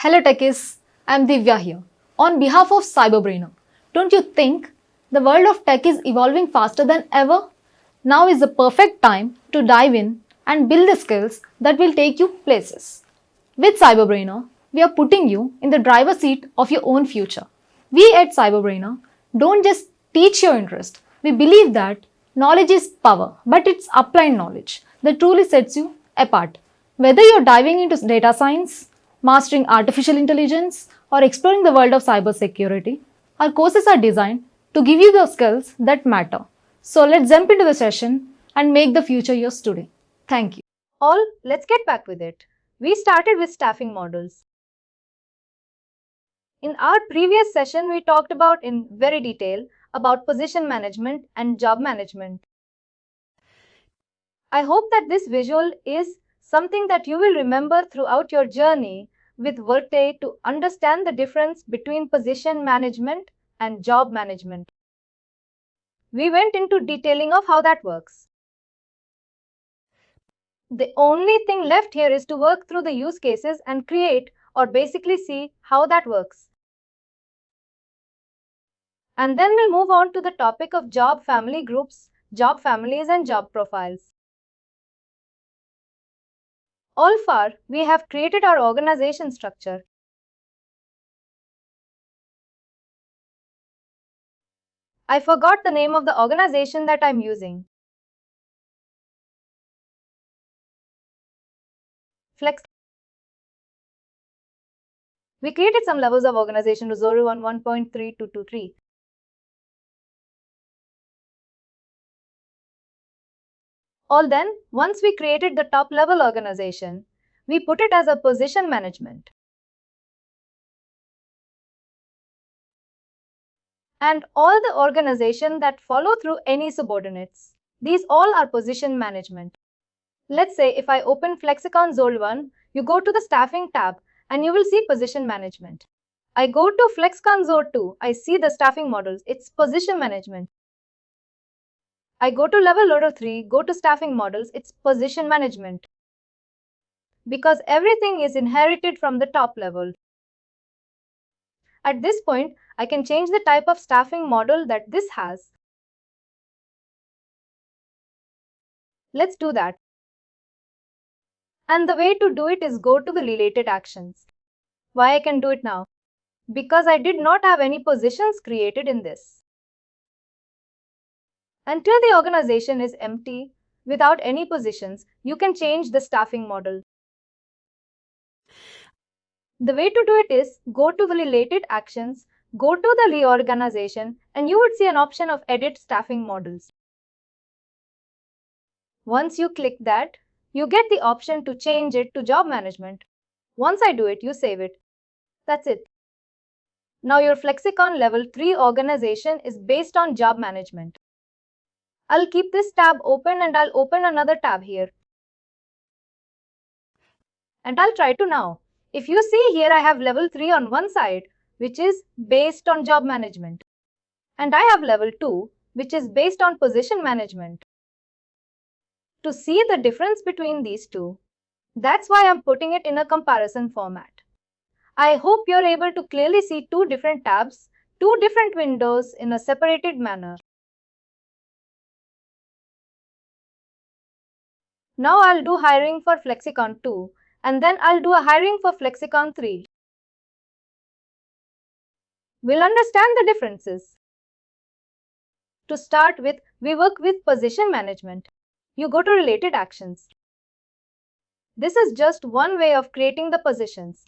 Hello techies, I'm Divya here. On behalf of CyberBrainer, don't you think the world of tech is evolving faster than ever? Now is the perfect time to dive in and build the skills that will take you places. With CyberBrainer, we are putting you in the driver's seat of your own future. We at CyberBrainer don't just teach your interest. We believe that knowledge is power, but it's applied knowledge that truly sets you apart. Whether you're diving into data science, mastering artificial intelligence, or exploring the world of cybersecurity, our courses are designed to give you the skills that matter. So let's jump into the session and make the future yours today. Thank you. Let's get back with it. We started with staffing models. In our previous session, we talked about in very detail about position management and job management. I hope that this visual is something that you will remember throughout your journey with Workday to understand the difference between position management and job management. We went into detailing of how that works. The only thing left here is to work through the use cases and create or basically see how that works. And then we'll move on to the topic of job family groups, job families and job profiles. All far, we have created our organization structure. I forgot the name of the organization that I'm using. Flex. We created some levels of organization to 0, 1, 1.3 to 2, 3. All then, once we created the top level organization, we put it as a position management. And all the organization that follow through any subordinates. These all are position management. Let's say if I open Flexicon Zone 1, you go to the staffing tab and you will see position management. I go to Flexicon Zone 2, I see the staffing models, it's position management. I go to level loader 3, go to staffing models, it's position management. Because everything is inherited from the top level. At this point, I can change the type of staffing model that this has. Let's do that. And the way to do it is go to the related actions. Why I can do it now? Because I did not have any positions created in this. Until the organization is empty, without any positions, you can change the staffing model. The way to do it is go to the related actions, go to the reorganization, and you would see an option of edit staffing models. Once you click that, you get the option to change it to job management. Once I do it, you save it. That's it. Now your Flexicon level 3 organization is based on job management. I'll keep this tab open and I'll open another tab here. And I'll try to now. If you see here, I have level 3 on one side, which is based on job management. And I have level 2, which is based on position management. To see the difference between these two, that's why I'm putting it in a comparison format. I hope you're able to clearly see two different tabs, two different windows in a separated manner. Now I'll do hiring for Flexicon 2 and then I'll do a hiring for Flexicon 3. We'll understand the differences. To start with, we work with position management. You go to related actions. This is just one way of creating the positions.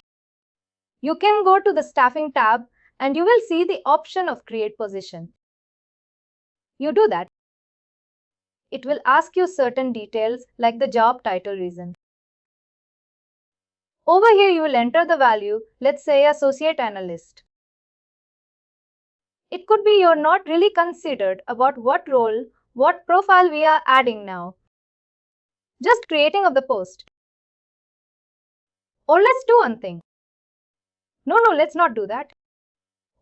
You can go to the staffing tab and you will see the option of create position. You do that. It will ask you certain details like the job title reason. Over here you will enter the value, let's say associate analyst. It could be you're not really considered about what role, what profile we are adding now. Just creating of the post. Or let's do one thing. No, let's not do that.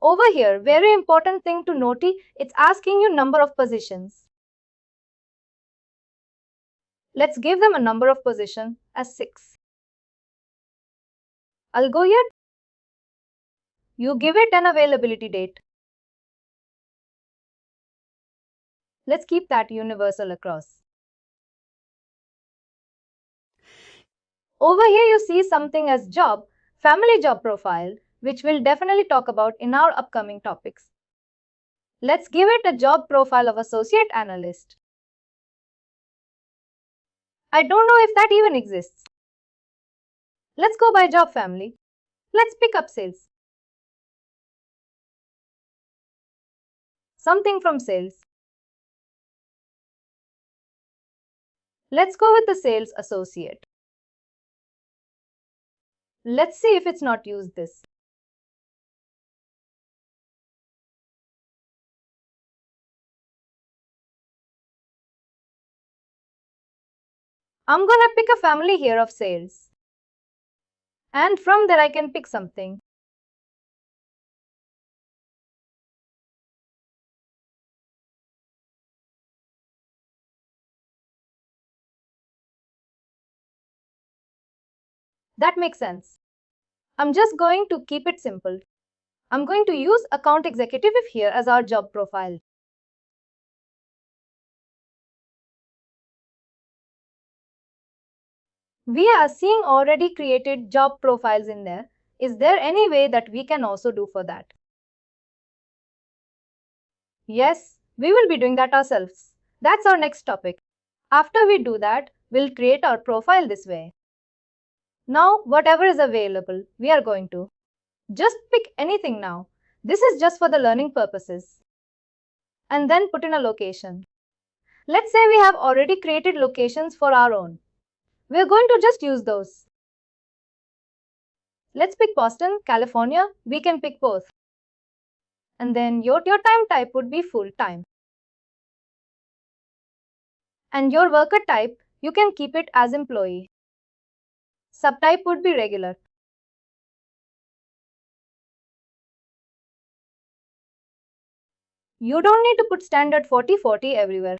Over here, very important thing to note, it's asking you number of positions. Let's give them a number of position as 6. I'll go here You give it an availability date. Let's keep that universal across. Over here you see something as job, family job profile, which we'll definitely talk about in our upcoming topics. Let's give it a job profile of associate analyst. I don't know if that even exists. Let's go by job family. Let's pick up sales. Something from sales. Let's go with the sales associate. Let's see if it's not used this. I'm gonna pick a family here of sales. And from there I can pick something. That makes sense. I'm just going to keep it simple. I'm going to use account executive here as our job profile. We are seeing already created job profiles in there. Is there any way that we can also do for that? Yes, we will be doing that ourselves. That's our next topic. After we do that, we'll create our profile this way. Now, whatever is available, we are going to just pick anything now. This is just for the learning purposes. And then put in a location. Let's say we have already created locations for our own. We're going to just use those. Let's pick Boston, California. We can pick both. And then your time type would be full time. And your worker type, you can keep it as employee. Subtype would be regular. You don't need to put standard 40-40 everywhere.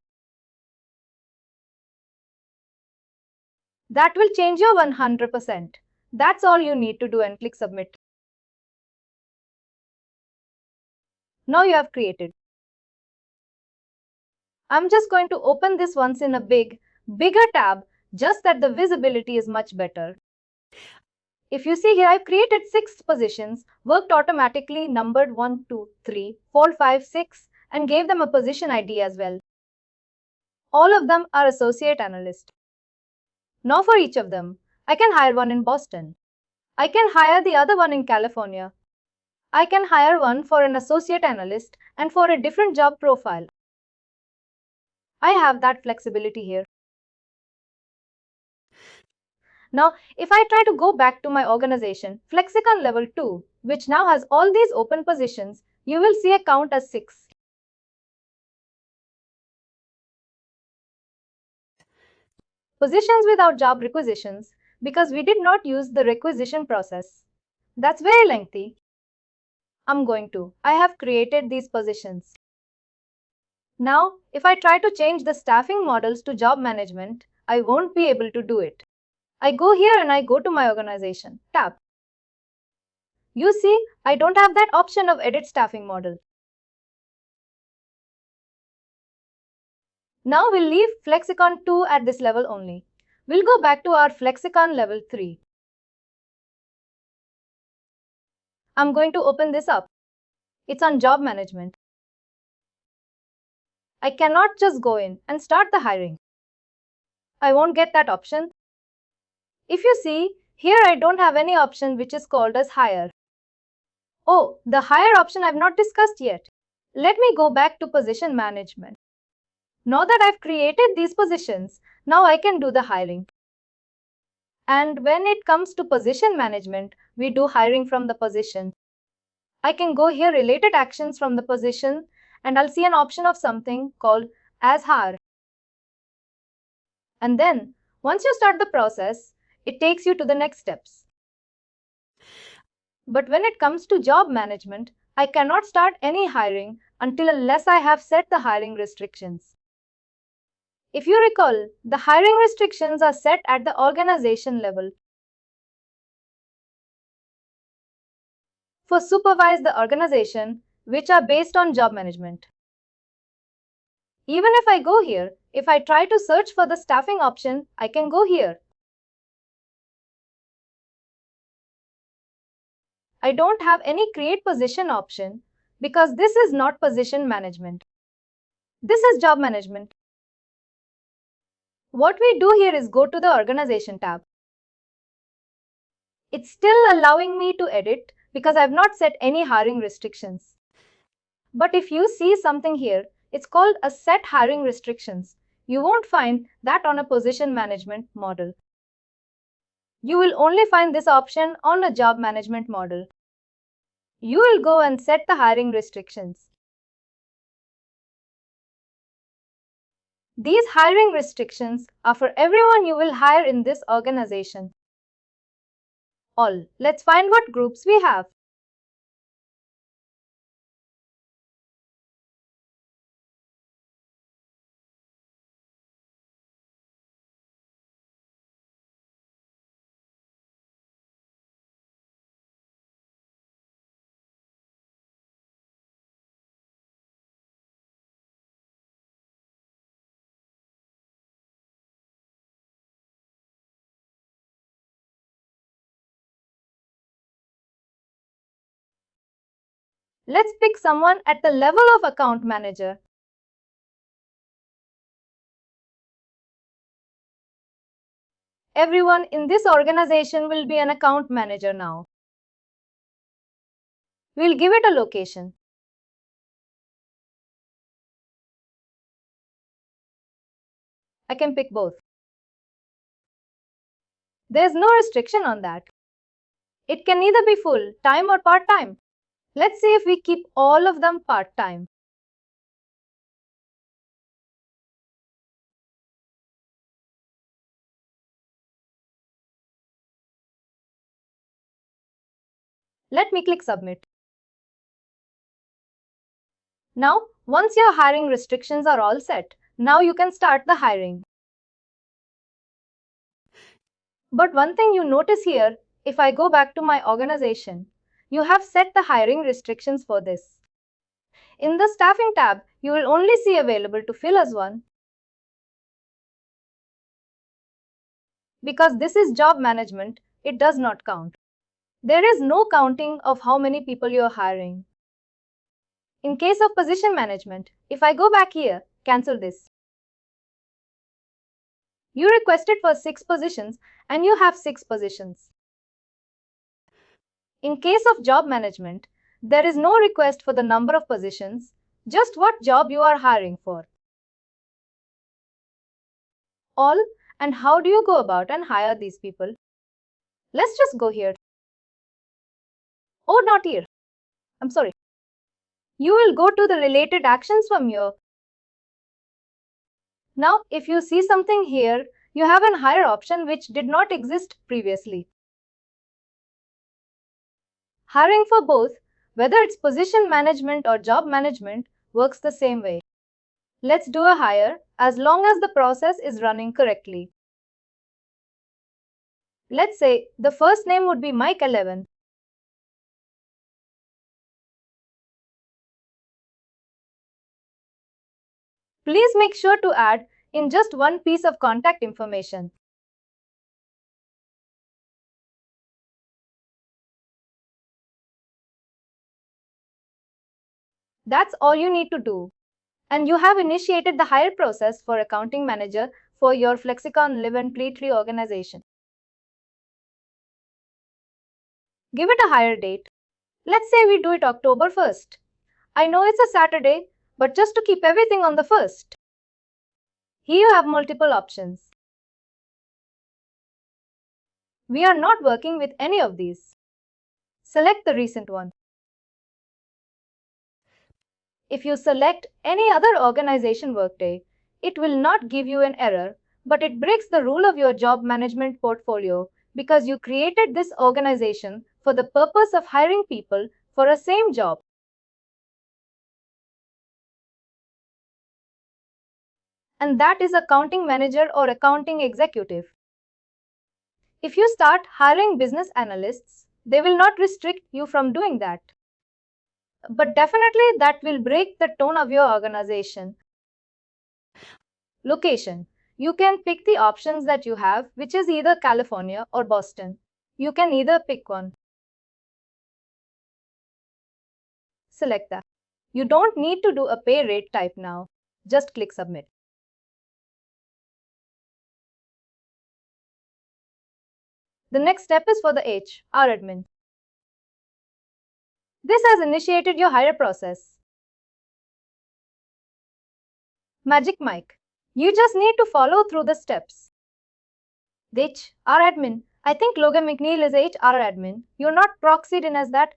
That will change your 100%. That's all you need to do and click submit. Now you have created. I'm just going to open this once in a bigger tab, just that the visibility is much better. If you see here, I've created 6 positions, worked automatically, numbered 1, 2, 3, 4, 5, 6, and gave them a position ID as well. All of them are associate analyst. Now for each of them, I can hire one in Boston. I can hire the other one in California. I can hire one for an associate analyst and for a different job profile. I have that flexibility here. Now, if I try to go back to my organization, Flexicon Level 2, which now has all these open positions, you will see a count as 6. Positions without job requisitions, because we did not use the requisition process. That's very lengthy. I have created these positions. Now, if I try to change the staffing models to job management, I won't be able to do it. I go here and I go to my organization tab. You see, I don't have that option of edit staffing model. Now we'll leave Flexicon 2 at this level only. We'll go back to our Flexicon level 3. I'm going to open this up. It's on job management. I cannot just go in and start the hiring. I won't get that option. If you see, here I don't have any option which is called as hire. Oh, the hire option I've not discussed yet. Let me go back to position management. Now that I've created these positions, now I can do the hiring. And when it comes to position management, we do hiring from the position. I can go here related actions from the position and I'll see an option of something called as hire. And then, once you start the process, it takes you to the next steps. But when it comes to job management, I cannot start any hiring unless I have set the hiring restrictions. If you recall, the hiring restrictions are set at the organization level. for supervise the organization, which are based on job management. Even if I go here, if I try to search for the staffing option, I can go here. I don't have any create position option because this is not position management. This is job management. What we do here is go to the organization tab. It's still allowing me to edit because I've not set any hiring restrictions. But if you see something here, it's called a set hiring restrictions. You won't find that on a position management model. You will only find this option on a job management model. You will go and set the hiring restrictions. These hiring restrictions are for everyone you will hire in this organization. All. Let's find what groups we have. Let's pick someone at the level of account manager. Everyone in this organization will be an account manager now. We'll give it a location. I can pick both. There's no restriction on that. It can either be full-time or part-time. Let's see if we keep all of them part-time. Let me click submit. Now, once your hiring restrictions are all set, now you can start the hiring. But one thing you notice here, if I go back to my organization, you have set the hiring restrictions for this. In the staffing tab, you will only see available to fill as one. Because this is job management, it does not count. There is no counting of how many people you are hiring. In case of position management, if I go back here, cancel this. You requested for 6 positions and you have 6 positions. In case of job management, there is no request for the number of positions, just what job you are hiring for. All, and how do you go about and hire these people? Let's just go here. Oh, not here. I'm sorry. You will go to the related actions from here. Now, if you see something here, you have an hire option which did not exist previously. Hiring for both, whether it's position management or job management, works the same way. Let's do a hire as long as the process is running correctly. Let's say the first name would be Mike 11. Please make sure to add in just one piece of contact information. That's all you need to do. And you have initiated the hire process for accounting manager for your Flexicon Live and Play 3 organization. Give it a hire date. Let's say we do it October 1st. I know it's a Saturday, but just to keep everything on the 1st. Here you have multiple options. We are not working with any of these. Select the recent one. If you select any other organization Workday, it will not give you an error, but it breaks the rule of your job management portfolio because you created this organization for the purpose of hiring people for a same job. And that is accounting manager or accounting executive. If you start hiring business analysts, They will not restrict you from doing that. But definitely that will break the tone of your organization. Location. You can pick the options that you have, which is either California or Boston. You can either pick one. Select that. You don't need to do a pay rate type now. Just click submit. The next step is for the HR admin. This has initiated your hire process. Magic Mike. You just need to follow through the steps. The HR admin. I think Logan McNeil is HR admin. You're not proxied in as that.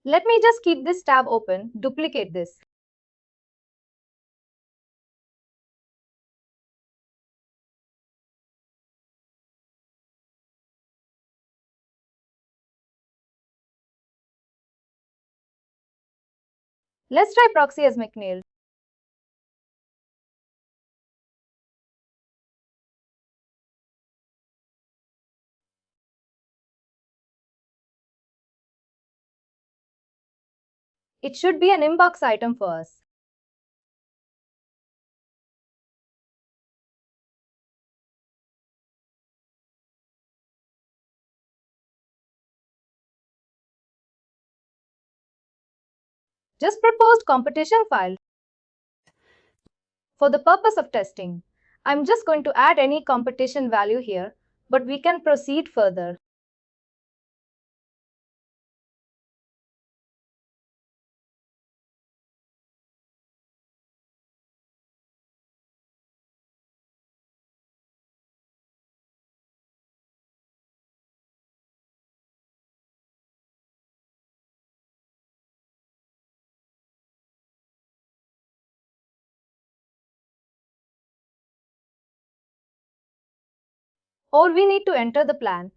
Let me just keep this tab open, duplicate this. Let's try proxy as McNeil. It should be an inbox item for us. Just proposed competition file. For the purpose of testing, I'm just going to add any competition value here, but we can proceed further. Or we need to enter the plan.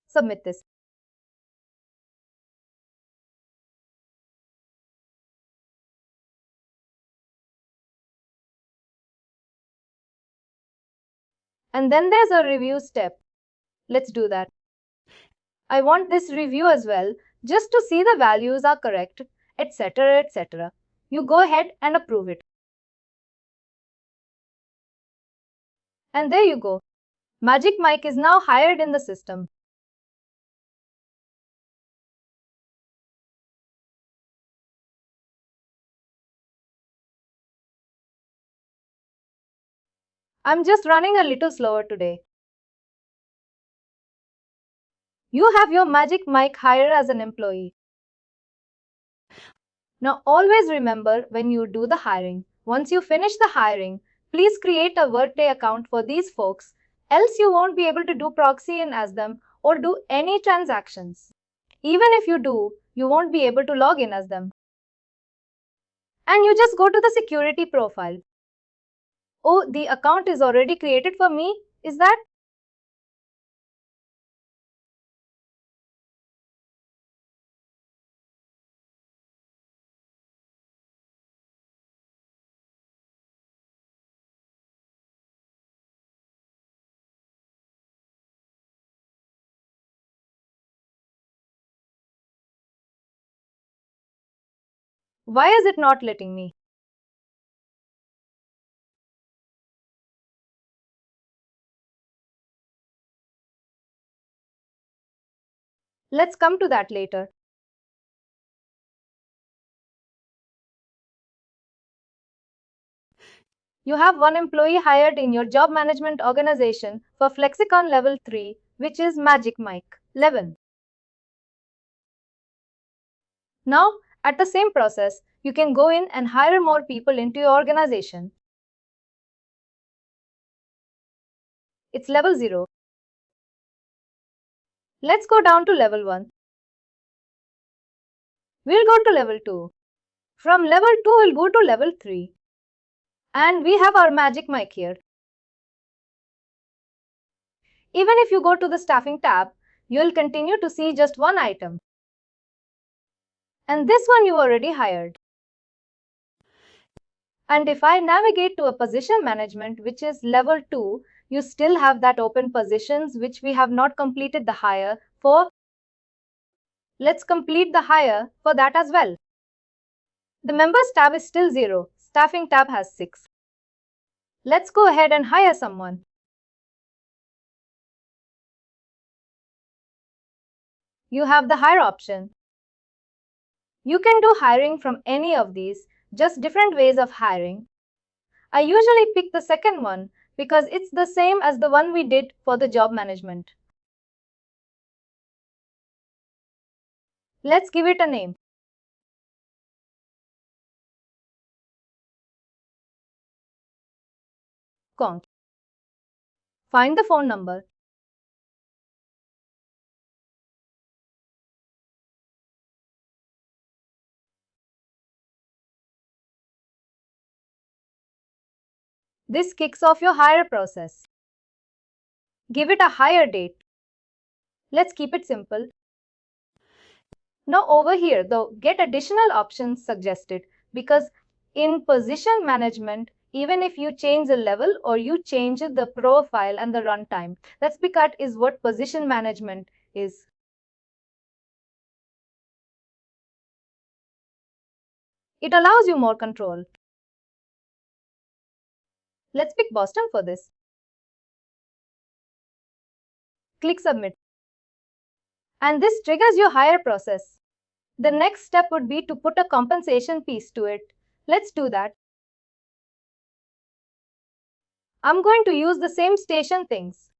Submit this. And then there's a review step. Let's do that. I want this review as well, just to see the values are correct, etc. etc. You go ahead and approve it. And there you go. Magic Mike is now hired in the system. I'm just running a little slower today. You have your Magic Mike hired as an employee. Now always remember when you do the hiring, once you finish the hiring, please create a Workday account for these folks, else you won't be able to do proxy in as them or do any transactions. Even if you do, you won't be able to log in as them. And you just go to the security profile. Oh, the account is already created for me, is that? Why is it not letting me? Let's come to that later. You have one employee hired in your job management organization for Flexicon Level 3, which is Magic Mike 11. Now, at the same process, you can go in and hire more people into your organization. It's level 0. Let's go down to level 1. We'll go to level 2. From level 2, we'll go to level 3. And we have our Magic Mic here. Even if you go to the staffing tab, you'll continue to see just one item. And this one you already hired. And if I navigate to a position management, which is level 2, you still have that open positions which we have not completed the hire for. Let's complete the hire for that as well. The members tab is still 0. Staffing tab has 6. Let's go ahead and hire someone. You have the hire option. You can do hiring from any of these, just different ways of hiring. I usually pick the second one because it's the same as the one we did for the job management. Let's give it a name. Conk. Find the phone number. This kicks off your hire process. Give it a hire date. Let's keep it simple. Now over here though, get additional options suggested because in position management, even if you change the level or you change the profile and the runtime, that's because is what position management is. It allows you more control. Let's pick Boston for this. Click submit. And this triggers your hire process. The next step would be to put a compensation piece to it. Let's do that. I'm going to use the same station things.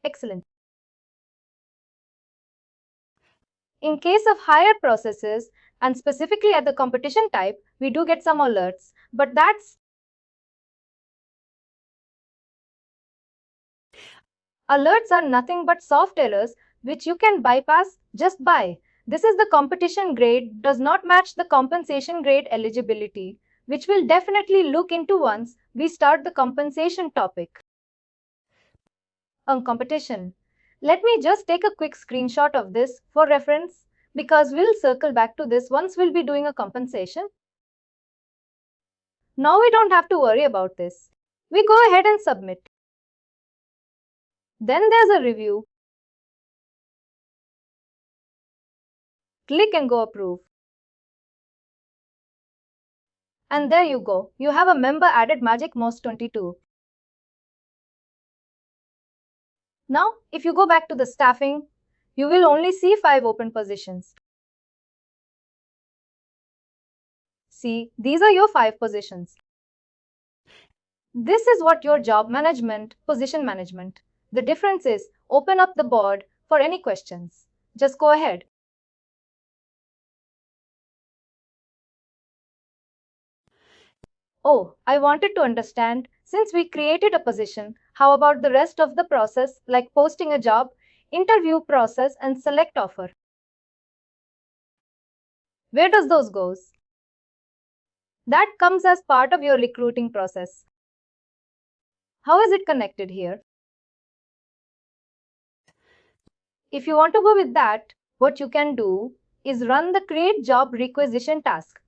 Excellent. In case of higher processes, and specifically at the competition type, we do get some alerts, but alerts are nothing but soft errors which you can bypass just by. This is the competition grade does not match the compensation grade eligibility, which we'll definitely look into once we start the compensation topic. On competition. Let me just take a quick screenshot of this for reference because we'll circle back to this once we'll be doing a compensation. Now we don't have to worry about this. We go ahead and submit. Then there's a review. Click and go approve. And there you go. You have a member added Magic Mouse 22. Now, if you go back to the staffing, you will only see 5 open positions. See, these are your 5 positions. This is what your job management, position management. The difference is open up the board for any questions. Just go ahead. Oh, I wanted to understand, since we created a position, how about the rest of the process like posting a job, interview process and select offer? Where does those goes? That comes as part of your recruiting process. How is it connected here? If you want to go with that, what you can do is run the create job requisition task.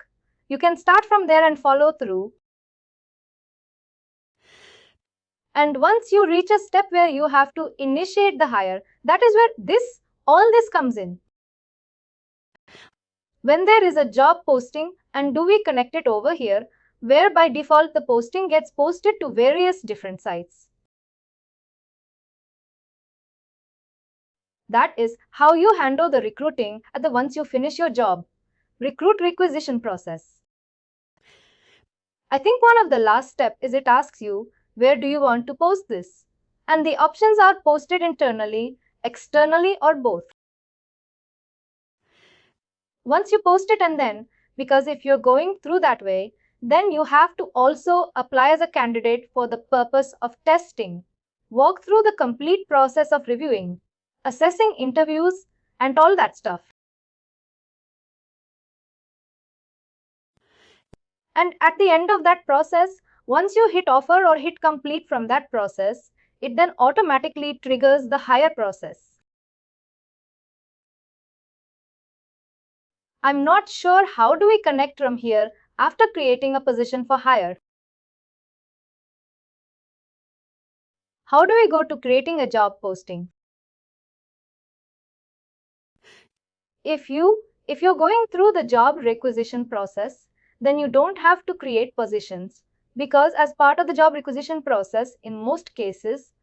You can start from there and follow through. And once you reach a step where you have to initiate the hire, that is where all this comes in. When there is a job posting, and do we connect it over here, where by default the posting gets posted to various different sites. That is how you handle the recruiting at the once you finish your job. Recruit requisition process. I think one of the last step is it asks you, where do you want to post this? And the options are posted internally, externally or both. Once you post it and then, because if you're going through that way, Then you have to also apply as a candidate for the purpose of testing. Walk through the complete process of reviewing, assessing interviews, and all that stuff. And at the end of that process, once you hit offer or hit complete from that process, it then automatically triggers the hire process. I'm not sure how do we connect from here after creating a position for hire. How do we go to creating a job posting? If you're going through the job requisition process, then you don't have to create positions, because as part of the job requisition process, in most cases,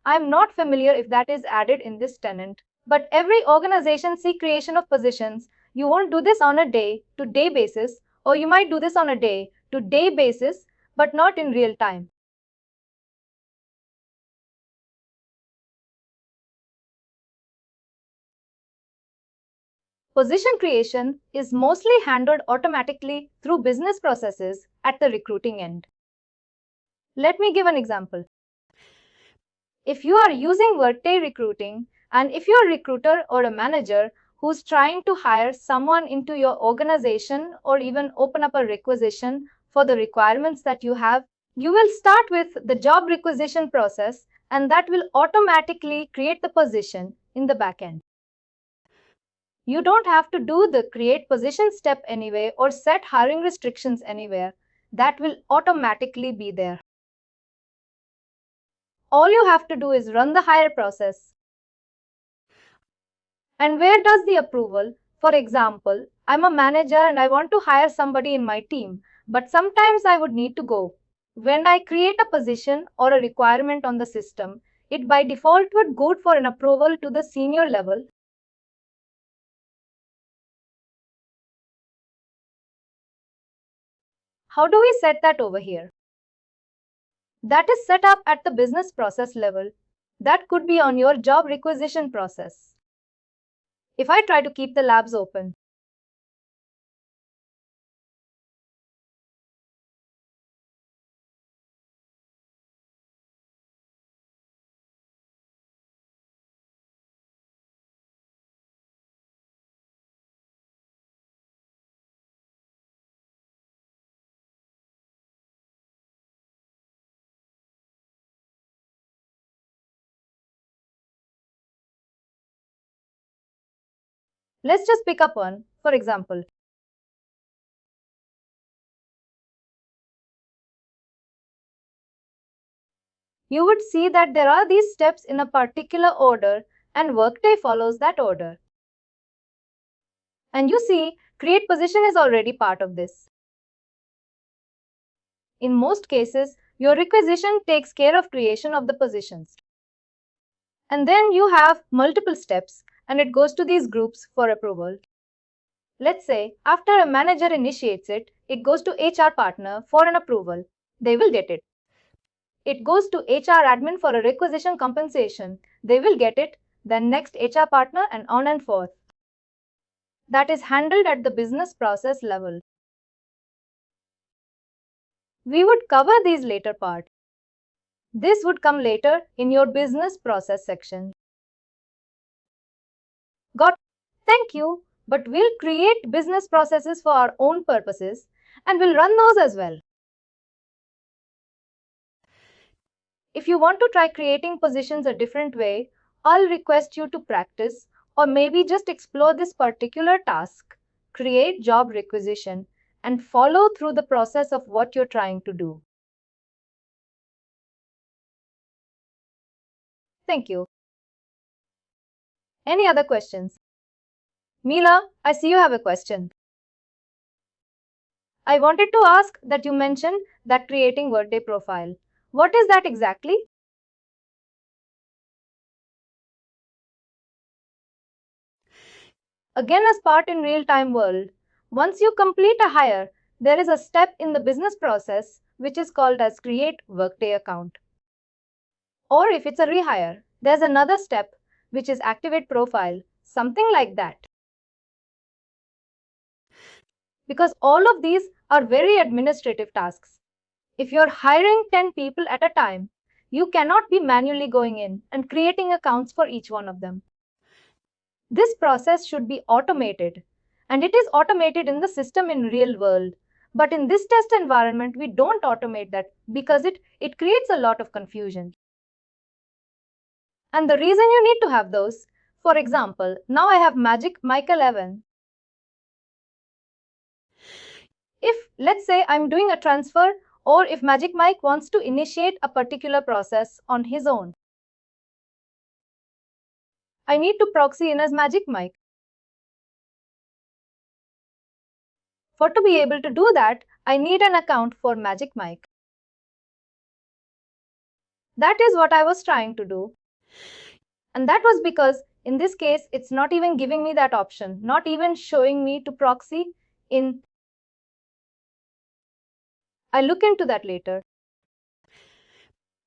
I'm not familiar if that is added in this tenant, but every organization see creation of positions. You won't do this on a day-to-day basis, or you might do this on a day-to-day basis, but not in real time. Position creation is mostly handled automatically through business processes at the recruiting end. Let me give an example. If you are using Workday recruiting, and if you're a recruiter or a manager who's trying to hire someone into your organization or even open up a requisition for the requirements that you have, you will start with the job requisition process, and that will automatically create the position in the backend. You don't have to do the create position step anyway or set hiring restrictions anywhere. That will automatically be there. All you have to do is run the hire process. And where does the approval? For example, I'm a manager and I want to hire somebody in my team, but sometimes I would need to go. When I create a position or a requirement on the system, it by default would go for an approval to the senior level. How do we set that over here? That is set up at the business process level. That could be on your job requisition process. If I try to keep the labs open, let's just pick up one, for example. You would see that there are these steps in a particular order, and Workday follows that order. And you see, create position is already part of this. In most cases, your requisition takes care of creation of the positions. And then you have multiple steps, and it goes to these groups for approval. Let's say, after a manager initiates it, it goes to HR partner for an approval. They will get it. It goes to HR admin for a requisition compensation. They will get it. Then next HR partner, and on and forth. That is handled at the business process level. We would cover these later part. This would come later in your business process section. Got? Thank you. But we'll create business processes for our own purposes, and we'll run those as well. If you want to try creating positions a different way, I'll request you to practice, or maybe just explore this particular task, create job requisition, and follow through the process of what you're trying to do. Thank you. Any other questions? Meela, I see you have a question. I wanted to ask that you mentioned that creating Workday profile. What is that exactly? Again, as part in real-time world, once you complete a hire, there is a step in the business process which is called as create Workday account. Or if it's a rehire, there's another step which is activate profile, something like that. Because all of these are very administrative tasks. If you're hiring 10 people at a time, you cannot be manually going in and creating accounts for each one of them. This process should be automated, and it is automated in the system in real world. But in this test environment, we don't automate that because it creates a lot of confusion. And the reason you need to have those, for example, now I have Magic Mike 11. If, let's say, I'm doing a transfer, or if Magic Mike wants to initiate a particular process on his own, I need to proxy in as Magic Mike. For to be able to do that, I need an account for Magic Mike. That is what I was trying to do. And that was because in this case, it's not even giving me that option, not even showing me to proxy in. I'll look into that later.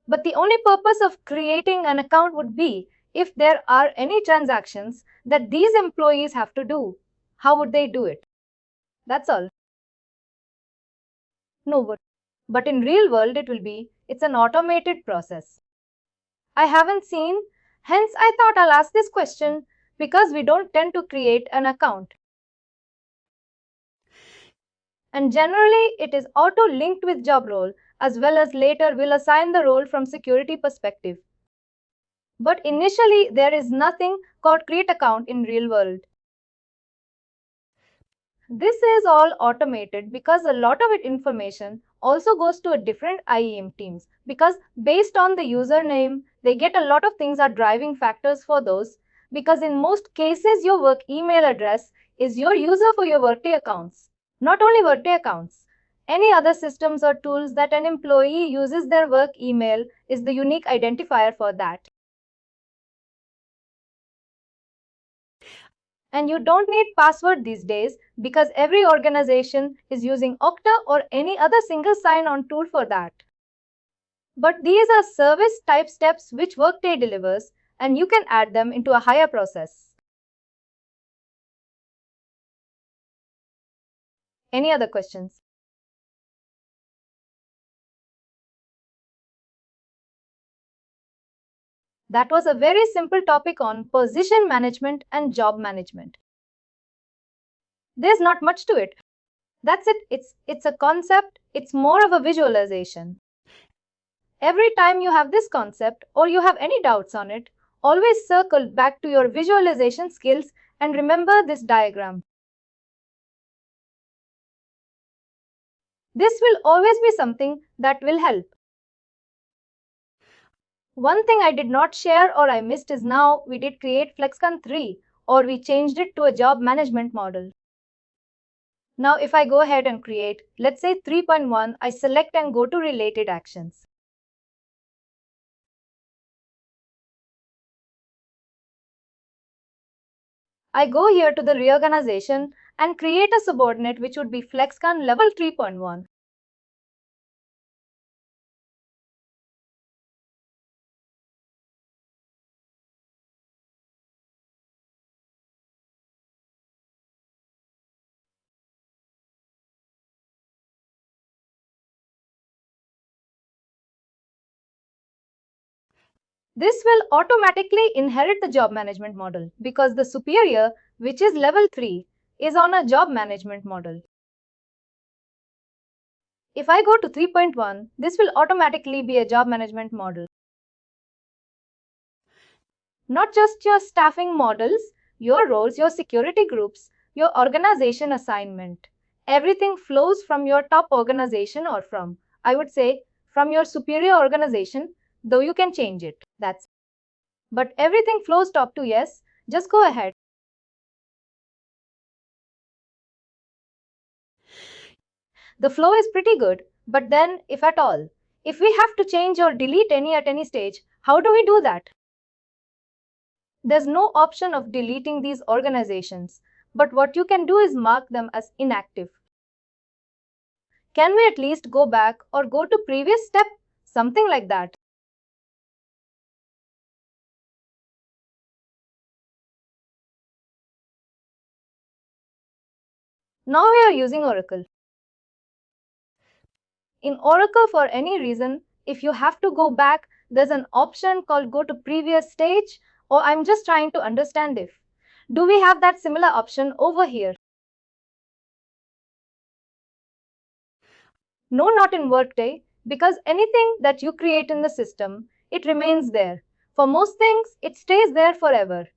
But the only purpose of creating an account would be if there are any transactions that these employees have to do. How would they do it? That's all. No, but in real world it will be, it's an automated process. I haven't seen, hence I thought I'll ask this question because we don't tend to create an account. And generally it is auto-linked with job role as well as later we'll assign the role from security perspective. But initially there is nothing called create account in real world. This is all automated because a lot of information also goes to a different IEM teams because based on the username, they get a lot of things are driving factors for those because in most cases your work email address is your user for your Workday accounts. Not only Workday accounts, any other systems or tools that an employee uses their work email is the unique identifier for that. And you don't need password these days because every organization is using Okta or any other single sign-on tool for that. But these are service type steps which Workday delivers and you can add them into a higher process. Any other questions? That was a very simple topic on position management and job management. There's not much to it. That's it. It's a concept. It's more of a visualization. Every time you have this concept or you have any doubts on it, always circle back to your visualization skills and remember this diagram. This will always be something that will help. One thing I did not share or I missed is now we did create FlexCon 3 or we changed it to a job management model. Now if I go ahead and create, let's say 3.1, I select and go to related actions. I go here to the reorganization and create a subordinate which would be FlexCon level 3.1. This will automatically inherit the job management model because the superior, which is level 3, is on a job management model. If I go to 3.1, this will automatically be a job management model. Not just your staffing models, your roles, your security groups, your organization assignment. Everything flows from your top organization or from, I would say, from your superior organization, though you can change it. But everything flows top to yes, just go ahead. The flow is pretty good, but then, if at all, if we have to change or delete any at any stage, how do we do that? There's no option of deleting these organizations, but what you can do is mark them as inactive. Can we at least go back or go to previous step? Something like that. Now we are using Oracle. In Oracle, for any reason, if you have to go back, there's an option called go to previous stage, or I'm just trying to understand if. Do we have that similar option over here? No, not in Workday, because anything that you create in the system, it remains there. For most things, it stays there forever.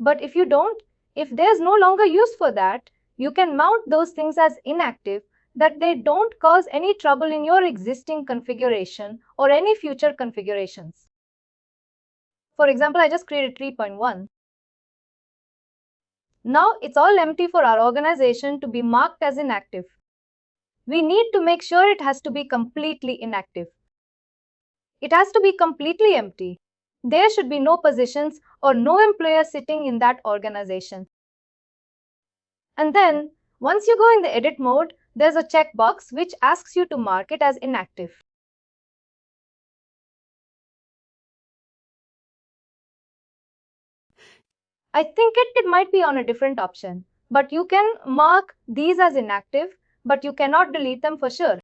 But if you don't, if there's no longer use for that, you can mount those things as inactive, that they don't cause any trouble in your existing configuration or any future configurations. For example, I just created 3.1. Now it's all empty for our organization to be marked as inactive. We need to make sure it has to be completely inactive. It has to be completely empty. There should be no positions or no employer sitting in that organization. And then, once you go in the edit mode, there's a checkbox which asks you to mark it as inactive. I think it might be on a different option, but you can mark these as inactive, but you cannot delete them for sure.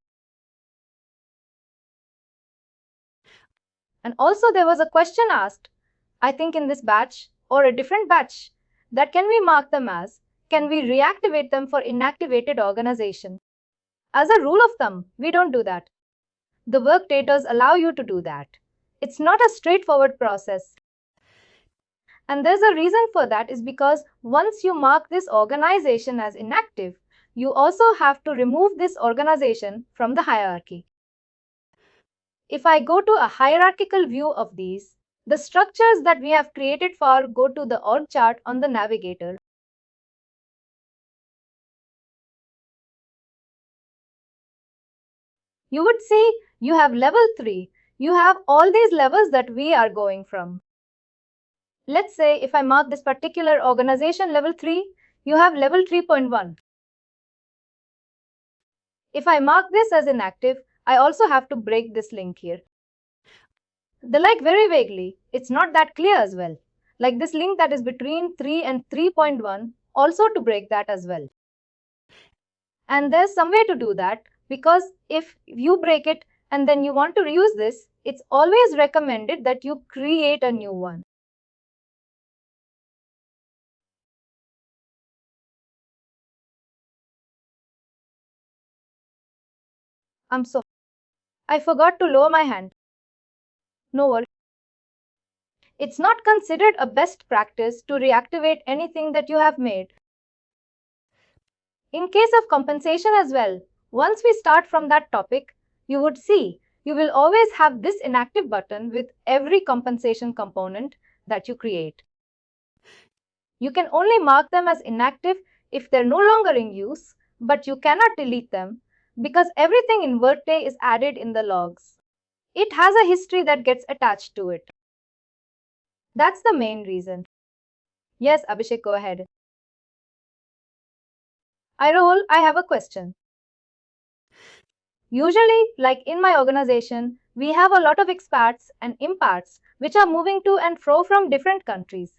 And also there was a question asked, I think in this batch or a different batch, that can we mark them as, can we reactivate them for inactivated organization? As a rule of thumb, we don't do that. The Workday does allow you to do that. It's not a straightforward process. And there's a reason for that is because once you mark this organization as inactive, you also have to remove this organization from the hierarchy. If I go to a hierarchical view of these, the structures that we have created for go to the org chart on the navigator. You would see you have level 3. You have all these levels that we are going from. Let's say if I mark this particular organization level 3, you have level 3.1. If I mark this as inactive, I also have to break this link here. The like very vaguely, it's not that clear as well. Like this link that is between 3 and 3.1, also to break that as well. And there's some way to do that, because if you break it and then you want to reuse this, it's always recommended that you create a new one. I forgot to lower my hand. No worries. It's not considered a best practice to reactivate anything that you have made. In case of compensation as well, once we start from that topic, you would see you will always have this inactive button with every compensation component that you create. You can only mark them as inactive if they're no longer in use, but you cannot delete them because everything in Workday is added in the logs. It has a history that gets attached to it. That's the main reason. Yes, Abhishek, go ahead. I have a question. Usually, like in my organization, we have a lot of expats and impats which are moving to and fro from different countries.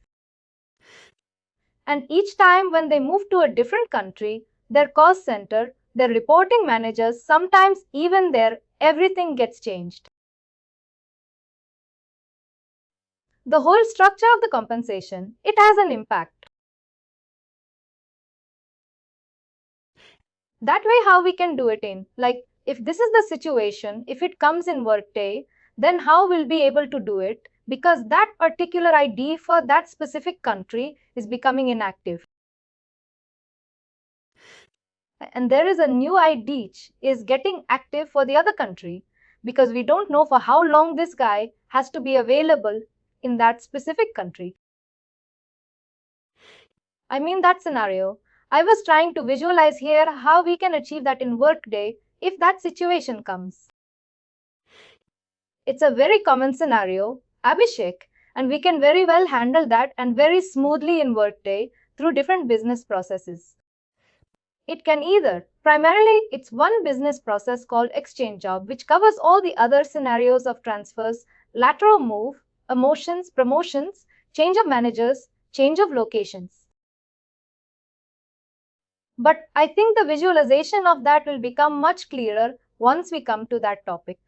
And each time when they move to a different country, their cost center, their reporting managers, sometimes even their everything gets changed. The whole structure of the compensation, it has an impact. That way how we can do it in, like if this is the situation, if it comes in Workday, then how we'll be able to do it, because that particular ID for that specific country is becoming inactive. And there is a new ID is getting active for the other country, because we don't know for how long this guy has to be available in that specific country. I mean that scenario. I was trying to visualize here how we can achieve that in Workday if that situation comes. It's a very common scenario, Abhishek, and we can very well handle that and very smoothly in Workday through different business processes. It can either, primarily, it's one business process called Exchange Job, which covers all the other scenarios of transfers, lateral move, promotions, change of managers, change of locations. But I think the visualization of that will become much clearer once we come to that topic.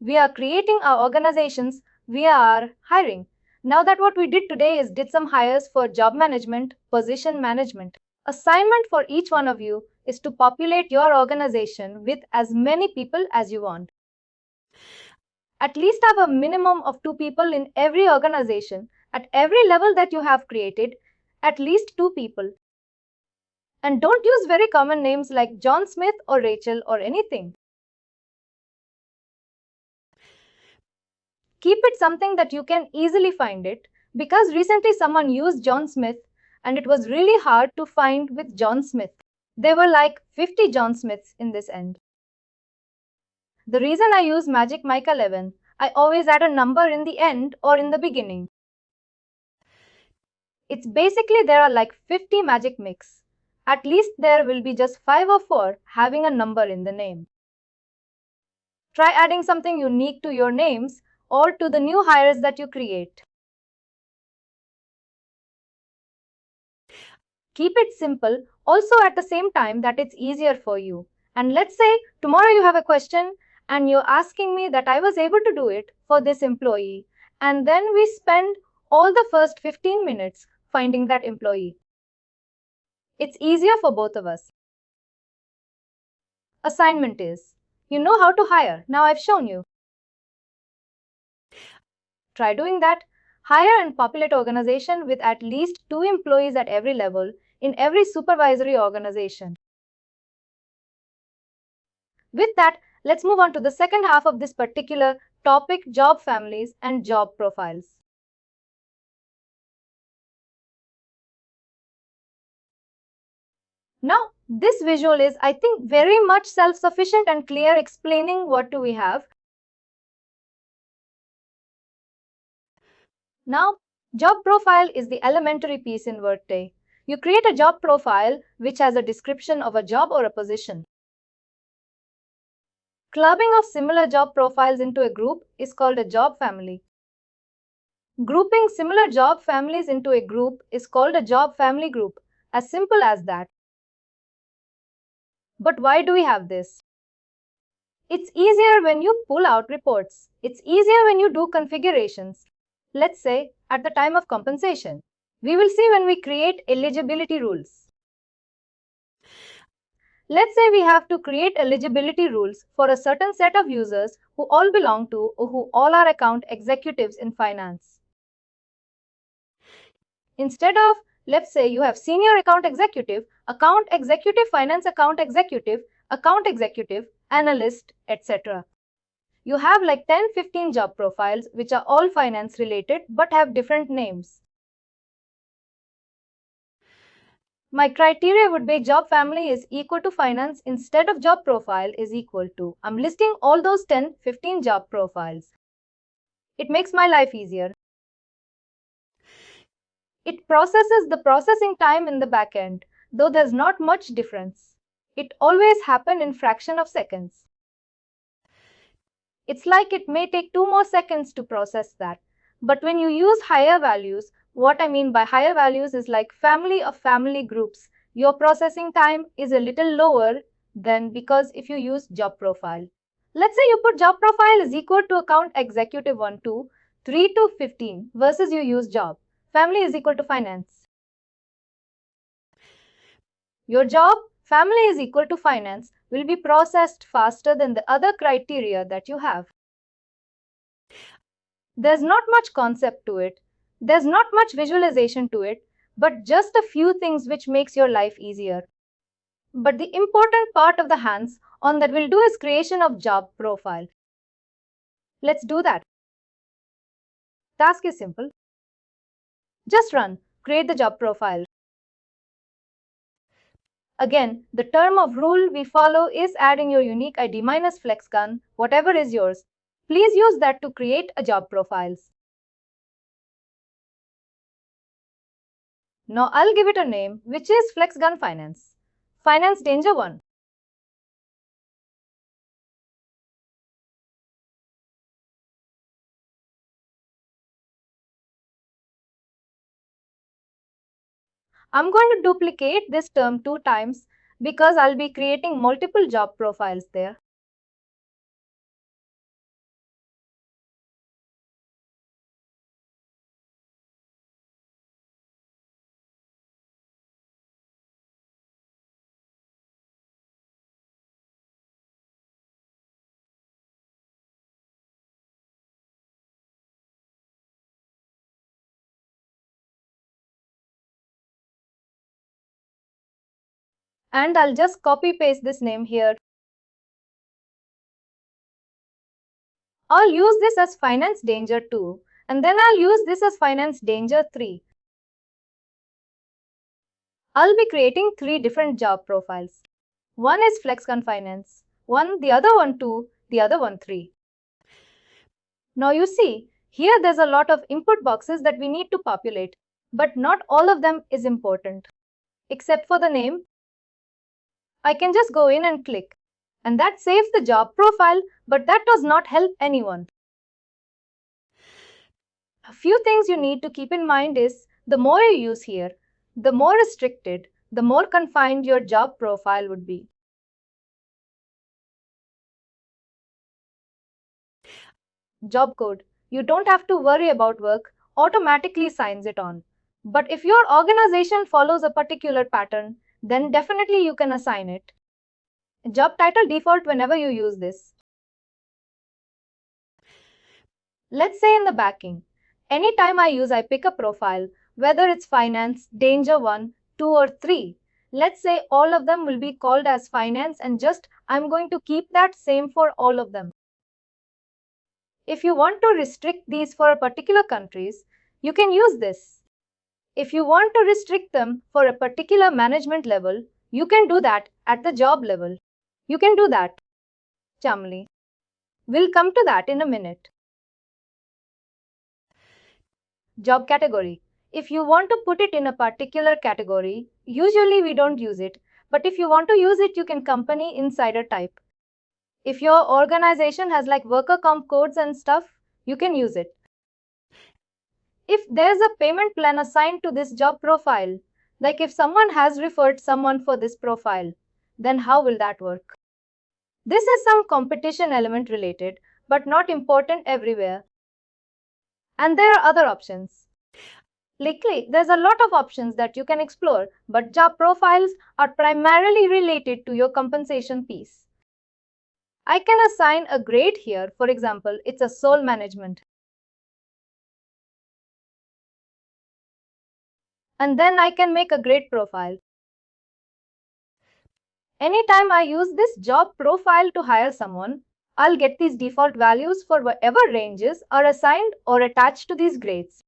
We are creating our organizations via our hiring. Now that what we did today is did some hires for job management, position management. Assignment for each one of you is to populate your organization with as many people as you want. At least have a minimum of 2 people in every organization at every level that you have created, at least 2 people. And don't use very common names like John Smith or Rachel or anything. Keep it something that you can easily find it, because recently someone used John Smith and it was really hard to find with John Smith. There were like 50 John Smiths in this end. The reason I use Magic Mike 11, I always add a number in the end or in the beginning. It's basically there are like 50 magic mix. At least there will be just 5 or 4 having a number in the name. Try adding something unique to your names or to the new hires that you create. Keep it simple, also at the same time that it's easier for you. And let's say tomorrow you have a question and you're asking me that I was able to do it for this employee. And then we spend all the first 15 minutes finding that employee. It's easier for both of us. Assignment is, you know how to hire. Now I've shown you. Try doing that. Hire and populate organization with at least 2 employees at every level in every supervisory organization. With that, let's move on to the second half of this particular topic, job families and job profiles. Now, this visual is, I think, very much self-sufficient and clear, explaining what do we have. Now, job profile is the elementary piece in Workday. You create a job profile which has a description of a job or a position. Clubbing of similar job profiles into a group is called a job family. Grouping similar job families into a group is called a job family group. As simple as that. But why do we have this? It's easier when you pull out reports. It's easier when you do configurations. Let's say at the time of compensation. We will see when we create eligibility rules. Let's say we have to create eligibility rules for a certain set of users who all belong to or who all are account executives in finance. Instead of, let's say you have senior account executive, finance account executive, analyst, etc. You have like 10-15 job profiles which are all finance related but have different names. My criteria would be job family is equal to finance instead of job profile is equal to. I'm listing all those 10-15 job profiles. It makes my life easier. It processes the processing time in the back end, though there's not much difference. It always happens in fraction of seconds. It's like it may take 2 more seconds to process that. But when you use higher values, what I mean by higher values is like family of family groups, your processing time is a little lower than because if you use job profile. Let's say you put job profile is equal to account executive 1 to 3 to 15 versus you use job. Family is equal to finance. Your job, family is equal to finance, will be processed faster than the other criteria that you have. There's not much concept to it. There's not much visualization to it, but just a few things which makes your life easier. But the important part of the hands-on that we'll do is creation of job profile. Let's do that. Task is simple. Just run, create the job profile. Again, the term of rule we follow is adding your unique ID minus FlexGun, whatever is yours. Please use that to create a job profiles. Now I'll give it a name, which is FlexGun Finance. Finance Danger 1. I'm going to duplicate this term 2 times because I'll be creating multiple job profiles there. And I'll just copy paste this name here. I'll use this as Finance Danger 2, and then I'll use this as Finance Danger 3. I'll be creating 3 different job profiles. One is FlexCon Finance, the other one 2, the other one 3. Now you see, here there's a lot of input boxes that we need to populate, but not all of them is important. Except for the name, I can just go in and click. And that saves the job profile, but that does not help anyone. A few things you need to keep in mind is, the more you use here, the more restricted, the more confined your job profile would be. Job code. You don't have to worry about work, automatically signs it on. But if your organization follows a particular pattern, then definitely you can assign it. Job title default whenever you use this. Let's say in the backing, anytime I pick a profile, whether it's finance, danger 1, 2 or 3. Let's say all of them will be called as finance and I'm going to keep that same for all of them. If you want to restrict these for particular countries, you can use this. If you want to restrict them for a particular management level, you can do that at the job level. You can do that. Chamli. We'll come to that in a minute. Job category. If you want to put it in a particular category, usually we don't use it, but if you want to use it, you can company insider type. If your organization has like worker comp codes and stuff, you can use it. If there's a payment plan assigned to this job profile, like if someone has referred someone for this profile, then how will that work? This is some competition element related, but not important everywhere. And there are other options. Likely, there's a lot of options that you can explore, but job profiles are primarily related to your compensation piece. I can assign a grade here. For example, it's a soul management. And then I can make a grade profile. Anytime I use this job profile to hire someone, I'll get these default values for whatever ranges are assigned or attached to these grades.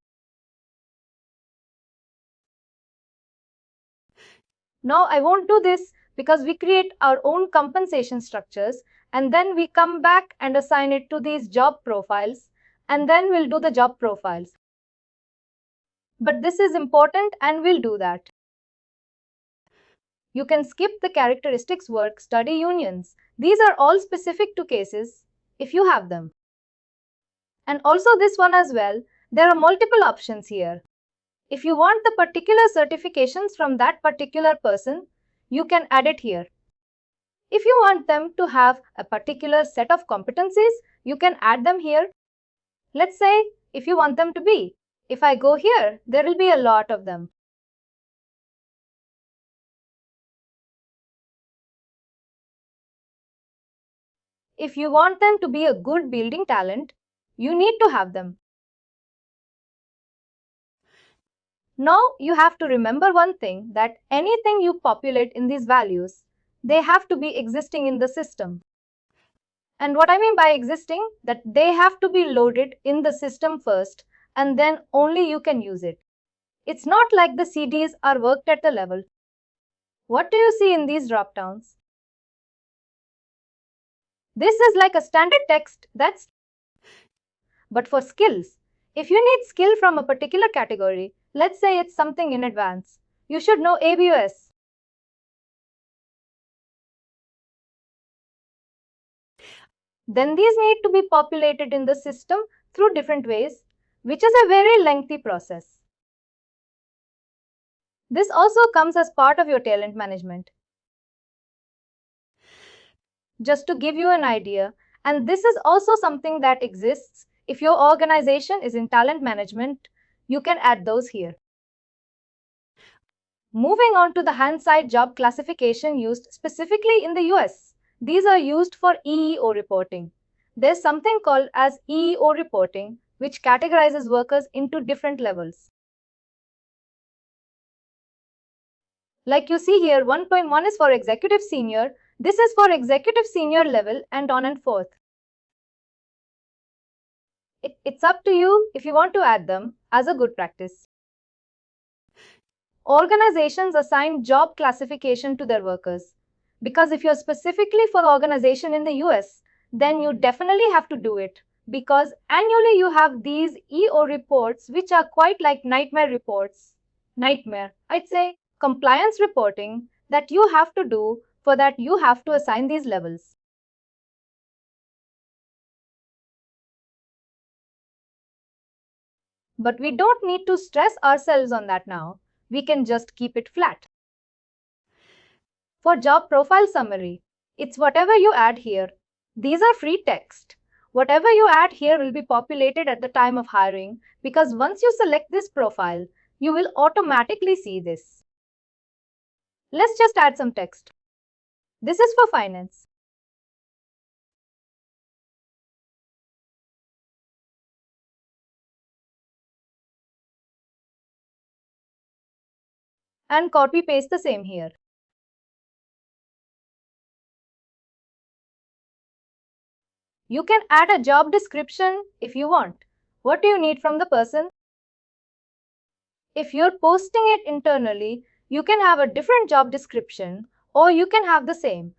Now I won't do this because we create our own compensation structures and then we come back and assign it to these job profiles and then we'll do the job profiles. But this is important and we'll do that. You can skip the characteristics work study unions. These are all specific to cases if you have them. And also this one as well, there are multiple options here. If you want the particular certifications from that particular person, you can add it here. If you want them to have a particular set of competencies, you can add them here. Let's say if you want them to be. If I go here, there will be a lot of them. If you want them to be a good building talent, you need to have them. Now you have to remember one thing, that anything you populate in these values, they have to be existing in the system. And what I mean by existing, that they have to be loaded in the system first and then only you can use it. It's not like the CDs are worked at the level. What do you see in these drop-downs? This is like a standard text but for skills, if you need skill from a particular category, let's say it's something in advance, you should know ABOS. Then these need to be populated in the system through different ways, which is a very lengthy process. This also comes as part of your talent management. Just to give you an idea, and this is also something that exists if your organization is in talent management, you can add those here. Moving on to the hand-side job classification used specifically in the US. These are used for EEO reporting. There's something called as EEO reporting, which categorizes workers into different levels. Like you see here, 1.1 is for executive senior, this is for executive senior level, and on and forth. It's up to you if you want to add them as a good practice. Organizations assign job classification to their workers. Because if you're specifically for the organization in the US, then you definitely have to do it. Because annually you have these EO reports which are quite like nightmare reports. Nightmare, I'd say compliance reporting that you have to do. For that you have to assign these levels. But we don't need to stress ourselves on that now. We can just keep it flat. For job profile summary, it's whatever you add here. These are free text. Whatever you add here will be populated at the time of hiring because once you select this profile, you will automatically see this. Let's just add some text. This is for finance. And copy paste the same here. You can add a job description if you want. What do you need from the person? If you're posting it internally, you can have a different job description or you can have the same.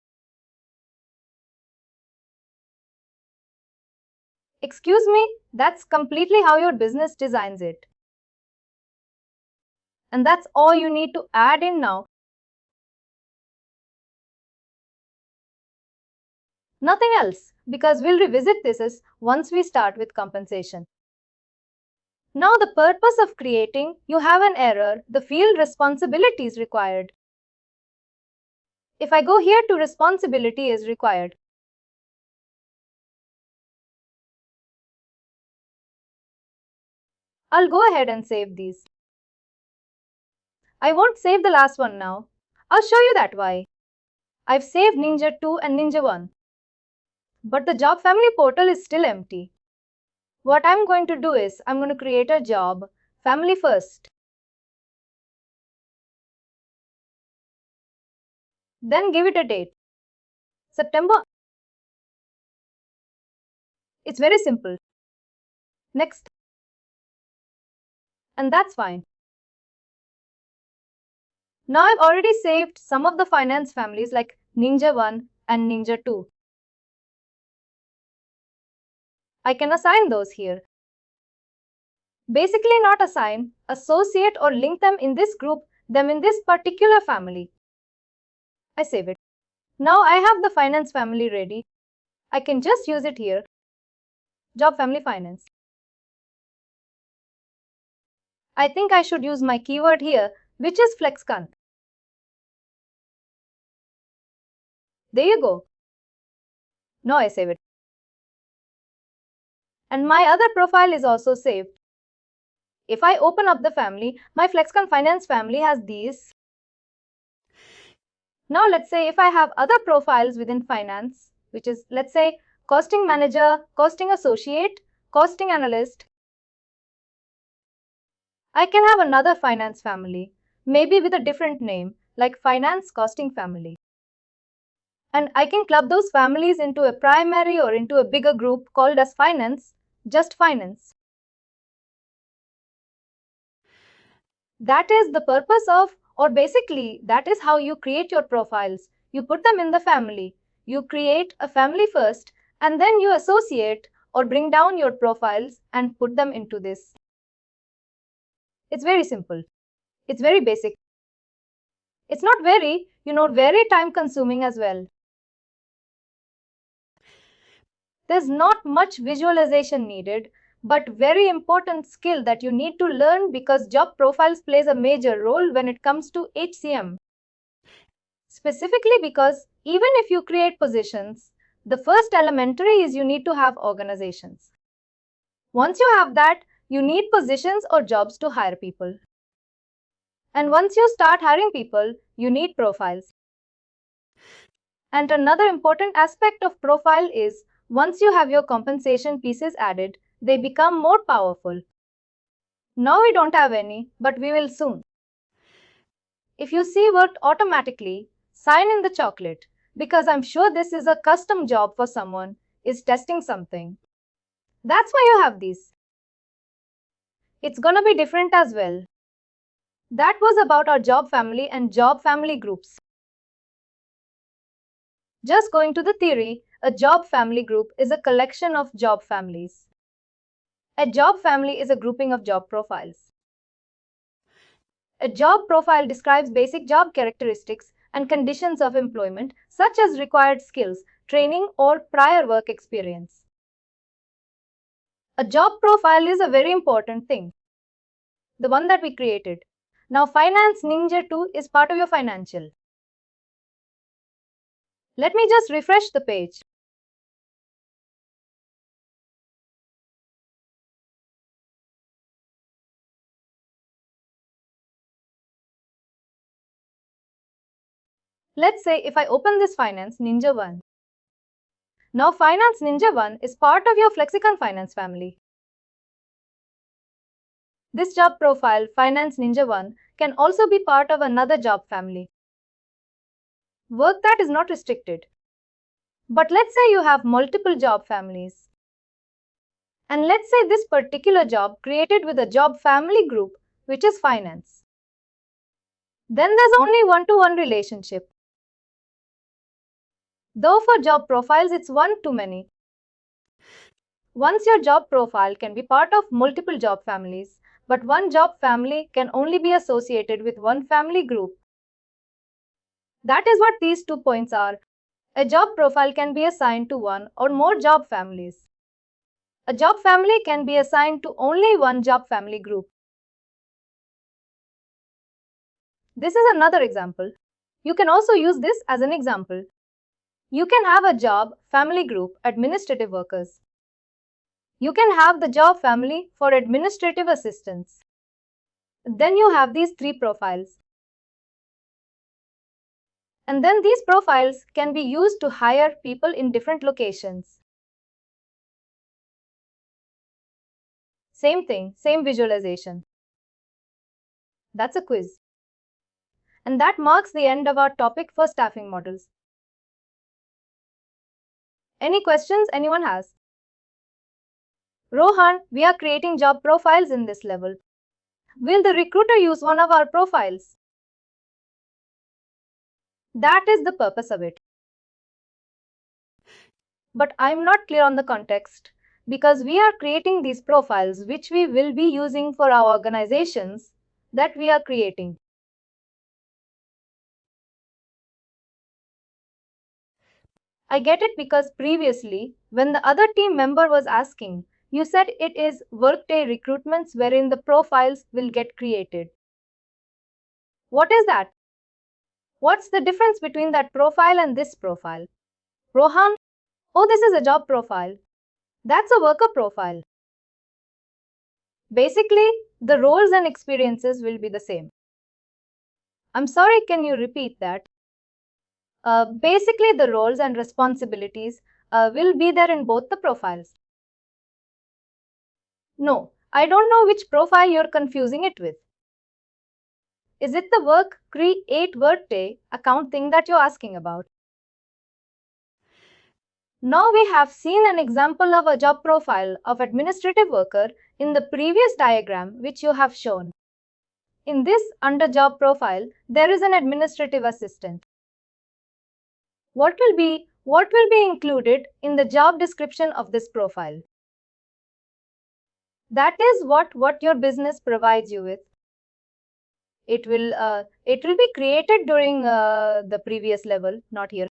Excuse me, that's completely how your business designs it. And that's all you need to add in now. Nothing else, because we'll revisit this once we start with compensation. Now the purpose of creating, you have an error, the field responsibilities required. If I go here to responsibility is required. I'll go ahead and save these. I won't save the last one now. I'll show you that why. I've saved Ninja 2 and Ninja 1. But the job family portal is still empty. What I'm going to do is, I'm going to create a job, family first. Then give it a date. September. It's very simple. Next. And that's fine. Now I've already saved some of the finance families like Ninja 1 and Ninja 2. I can assign those here. Basically not assign, associate or link them in this group, them in this particular family. I save it. Now I have the finance family ready. I can just use it here. Job family finance. I think I should use my keyword here, which is FlexCon. There you go. Now I save it. And my other profile is also saved. If I open up the family, my FlexCon Finance family has these. Now let's say if I have other profiles within finance, which is let's say costing manager, costing associate, costing analyst, I can have another finance family, maybe with a different name, like finance costing family. And I can club those families into a primary or into a bigger group called as finance, just finance. That is the purpose of, or basically, that is how you create your profiles. You put them in the family. You create a family first, and then you associate or bring down your profiles and put them into this. It's very simple. It's very basic. It's not very, very time consuming as well. There's not much visualization needed, but very important skill that you need to learn because job profiles plays a major role when it comes to HCM. Specifically because even if you create positions, the first elementary is you need to have organizations. Once you have that, you need positions or jobs to hire people. And once you start hiring people, you need profiles. And another important aspect of profile is once you have your compensation pieces added, they become more powerful. Now we don't have any, but we will soon. If you see worked automatically, sign in the chocolate because I'm sure this is a custom job for someone is testing something. That's why you have these. It's gonna be different as well. That was about our job family and job family groups. Just going to the theory, a job family group is a collection of job families. A job family is a grouping of job profiles. A job profile describes basic job characteristics and conditions of employment, such as required skills, training, or prior work experience. A job profile is a very important thing, the one that we created. Now, Finance Ninja 2 is part of your financial. Let me just refresh the page. Let's say if I open this Finance Ninja 1. Now Finance Ninja 1 is part of your Flexicon Finance family. This job profile, Finance Ninja 1, can also be part of another job family. Work that is not restricted. But let's say you have multiple job families. And let's say this particular job created with a job family group, which is finance. Then there's only one-to-one relationship. Though for job profiles, it's one too many. Once your job profile can be part of multiple job families, but one job family can only be associated with one family group. That is what these 2 points are. A job profile can be assigned to one or more job families. A job family can be assigned to only one job family group. This is another example. You can also use this as an example. You can have a job family group, administrative workers. You can have the job family for administrative assistants. Then you have these 3 profiles. And then these profiles can be used to hire people in different locations. Same thing, same visualization. That's a quiz. And that marks the end of our topic for staffing models. Any questions anyone has? Rohan, we are creating job profiles in this level. Will the recruiter use one of our profiles? That is the purpose of it. But I'm not clear on the context because we are creating these profiles which we will be using for our organizations that we are creating. I get it because previously, when the other team member was asking, you said it is Workday recruitments wherein the profiles will get created. What is that? What's the difference between that profile and this profile? Rohan, oh, this is a job profile. That's a worker profile. Basically, the roles and experiences will be the same. I'm sorry, can you repeat that? Basically, the roles and responsibilities will be there in both the profiles. No, I don't know which profile you're confusing it with. Is it the work create Workday account thing that you're asking about? Now we have seen an example of a job profile of administrative worker in the previous diagram which you have shown. In this under job profile, there is an administrative assistant. What will be included in the job description of this profile? That is what your business provides you with. It will be created during the previous level, not here.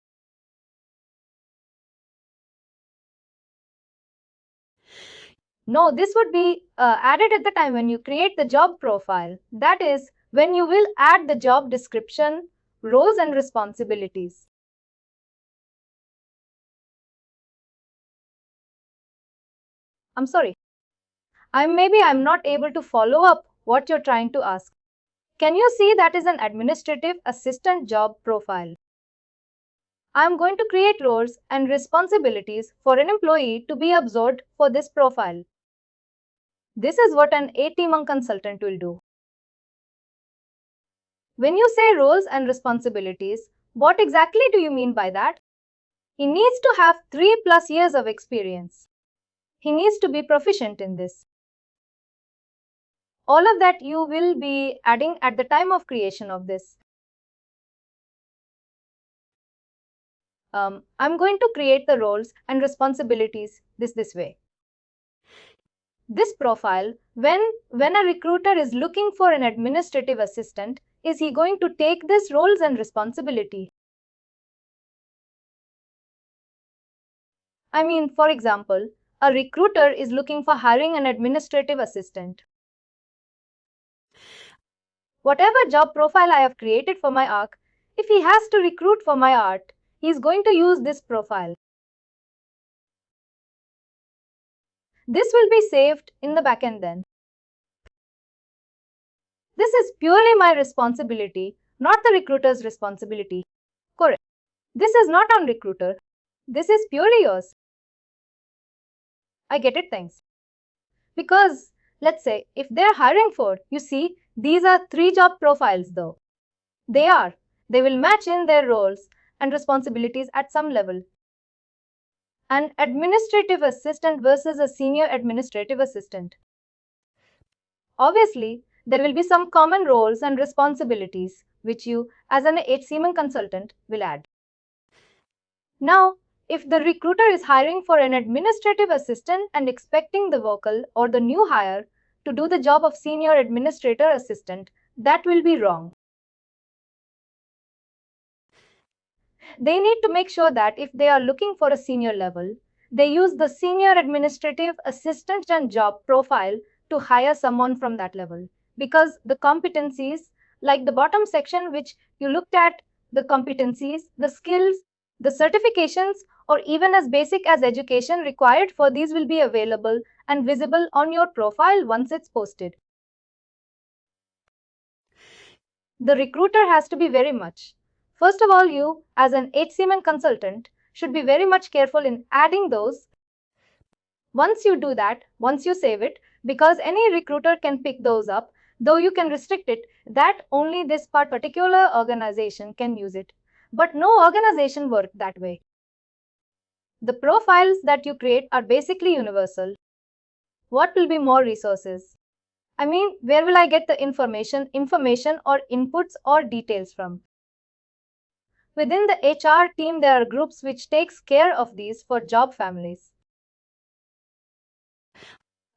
No, this would be added at the time when you create the job profile. That is, when you will add the job description, roles and responsibilities. I'm sorry. Maybe I'm not able to follow up what you're trying to ask. Can you see that is an administrative assistant job profile? I'm going to create roles and responsibilities for an employee to be absorbed for this profile. This is what an HCM consultant will do. When you say roles and responsibilities, what exactly do you mean by that? He needs to have 3+ years of experience. He needs to be proficient in this. All of that you will be adding at the time of creation of this. I'm going to create the roles and responsibilities this way. This profile, when a recruiter is looking for an administrative assistant, is he going to take this roles and responsibility? For example, a recruiter is looking for hiring an administrative assistant. Whatever job profile I have created for my arc, if he has to recruit for my art, he is going to use this profile. This will be saved in the backend then. This is purely my responsibility, not the recruiter's responsibility. Correct. This is not on recruiter. This is purely yours. I get it, thanks. Because, let's say, if they're hiring for, you see, these are 3 job profiles though. They will match in their roles and responsibilities at some level. An administrative assistant versus a senior administrative assistant. Obviously, there will be some common roles and responsibilities which you, as an HCM consultant, will add. Now, if the recruiter is hiring for an administrative assistant and expecting the vocal or the new hire to do the job of senior administrator assistant, that will be wrong. They need to make sure that if they are looking for a senior level, they use the senior administrative assistant and job profile to hire someone from that level. Because the competencies, like the bottom section which you looked at, the competencies, the skills, the certifications, or even as basic as education required for these will be available and visible on your profile once it's posted. The recruiter has to be very much. First of all, you, as an HCM consultant, should be very much careful in adding those. Once you do that, once you save it, because any recruiter can pick those up, though you can restrict it, that only this particular organization can use it. But no organization works that way. The profiles that you create are basically universal. What will be more resources? Where will I get the information or inputs or details from? Within the HR team, there are groups which takes care of these for job families.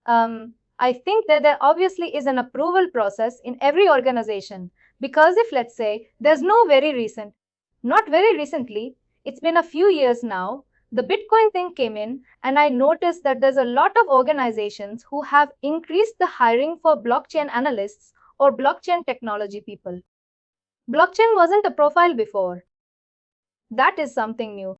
I think that there obviously is an approval process in every organization, because if, let's say, there's not very recently, it's been a few years now, the Bitcoin thing came in, and I noticed that there's a lot of organizations who have increased the hiring for blockchain analysts or blockchain technology people. Blockchain wasn't a profile before. That is something new.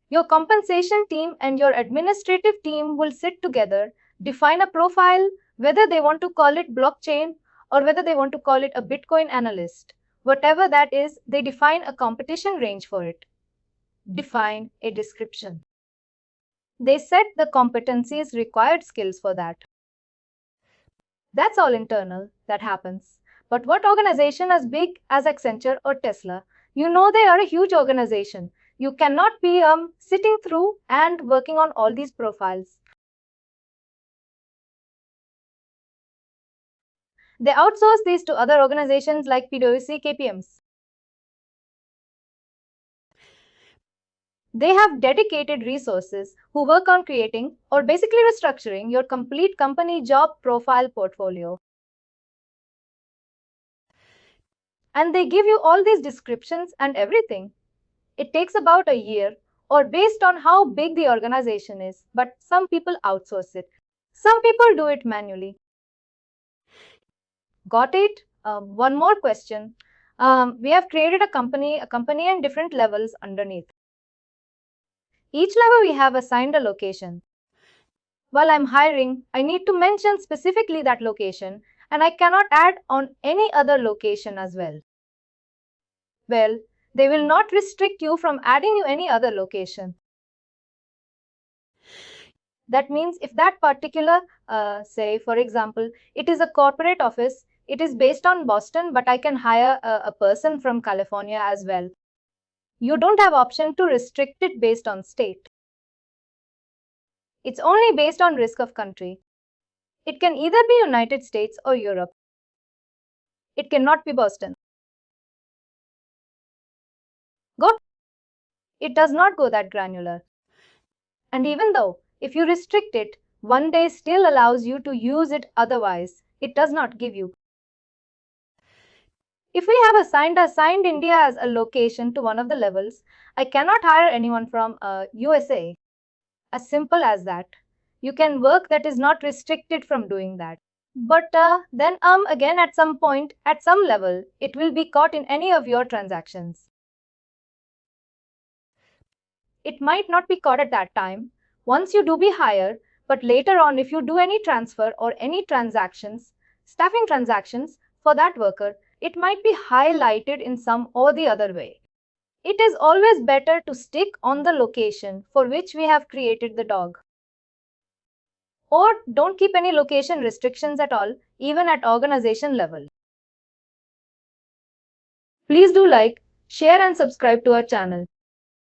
Your compensation team and your administrative team will sit together, define a profile, whether they want to call it blockchain or whether they want to call it a Bitcoin analyst. Whatever that is, they define a competition range for it. Define a description. They set the competencies required skills for that. That's all internal, that happens. But what organization as big as Accenture or Tesla, they are a huge organization. You cannot be sitting through and working on all these profiles. They outsource these to other organizations like PwC, KPMs. They have dedicated resources who work on creating or basically restructuring your complete company job profile portfolio. And they give you all these descriptions and everything. It takes about a year or based on how big the organization is, but some people outsource it. Some people do it manually. Got it? One more question. We have created a company and different levels underneath. Each level we have assigned a location. While I'm hiring, I need to mention specifically that location, and I cannot add on any other location as well. Well, they will not restrict you from adding you any other location. That means if that particular, say for example, it is a corporate office, it is based on Boston, but I can hire a person from California as well. You don't have option to restrict it based on state. It's only based on risk of country. It can either be United States or Europe. It cannot be Boston. Got it does not go that granular. And even though if you restrict it, one day still allows you to use it, otherwise it does not give you. If we have assigned India as a location to one of the levels, I cannot hire anyone from USA. As simple as that. You can work that is not restricted from doing that. But then again at some point, at some level, it will be caught in any of your transactions. It might not be caught at that time. Once you do be hired, but later on if you do any transfer or any transactions, staffing transactions for that worker, it might be highlighted in some or the other way. It is always better to stick on the location for which we have created the dog. Or don't keep any location restrictions at all, even at organization level. Please do like, share and subscribe to our channel.